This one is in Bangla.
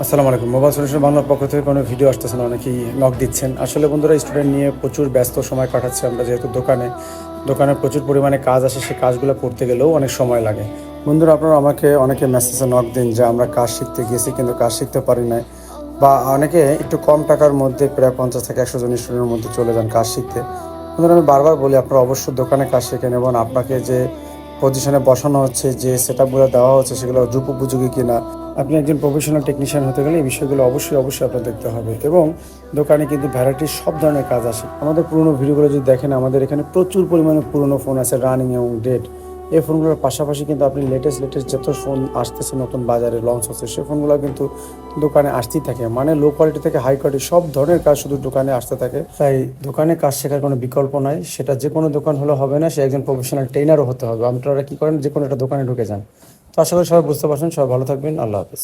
আসসালামু আলাইকুম। মোবাইল সলিউশন বাংলার পক্ষ থেকে কোনো ভিডিও আসতেছে না, অনেকেই নক দিচ্ছেন। আসলে বন্ধুরা, স্টুডেন্ট নিয়ে প্রচুর ব্যস্ত সময় কাটাচ্ছি আমরা, যেহেতু দোকানে প্রচুর পরিমাণে কাজ আসে, সেই কাজগুলো করতে গেলেও অনেক সময় লাগে। বন্ধুরা, আপনারা আমাকে অনেকে মেসেজে নক দিন যে আমরা কাজ শিখতে গেছি কিন্তু কাজ শিখতে পারি নাই, বা অনেকে একটু কম টাকার মধ্যে প্রায় 50 থেকে 100 জন স্টুডেন্টের মধ্যে চলে যান কাজ শিখতে। বন্ধুরা, আমি বারবার বলি আপনারা অবশ্যই দোকানে কাজ শিখেন, এবং আপনাকে যে পজিশনে বসানো হচ্ছে, যে সেট আপগুলো দেওয়া হচ্ছে, সেগুলো যুগোপযোগী কিনা। আপনি একজন প্রফেশনাল টেকনিশিয়ান হতে গেলে এই বিষয়গুলো অবশ্যই আপনার দেখতে হবে। এবং দোকানে কিন্তু ভ্যারাইটির সব ধরনের কাজ আসে। আমাদের পুরনো ভিডিওগুলো যদি দেখেন, আমাদের এখানে প্রচুর পরিমাণে পুরনো ফোন আছে, রানিং এবং ডেড। এই ফোনগুলোর পাশাপাশি কিন্তু আপনি লেটেস্ট যত ফোন আসতেছে নতুন বাজারে লঞ্চ হচ্ছে, সেই ফোনগুলো কিন্তু দোকানে আসতেই থাকে। মানে লো কোয়ালিটি থেকে হাই কোয়ালিটি সব ধরনের কাজ শুধু দোকানে আসতে থাকে। তাই দোকানে কাজ শেখার কোনো বিকল্প নাই। সেটা যে কোনো দোকান হলে হবে না, সে একজন প্রফেশনাল ট্রেনারও হতে হবে। আপনারা কি করেন, যে কোনো একটা দোকানে ঢুকে যান। তো আশা করি সবাই বুঝতে পারছেন। সবাই ভালো থাকবেন। আল্লাহ হাফিজ।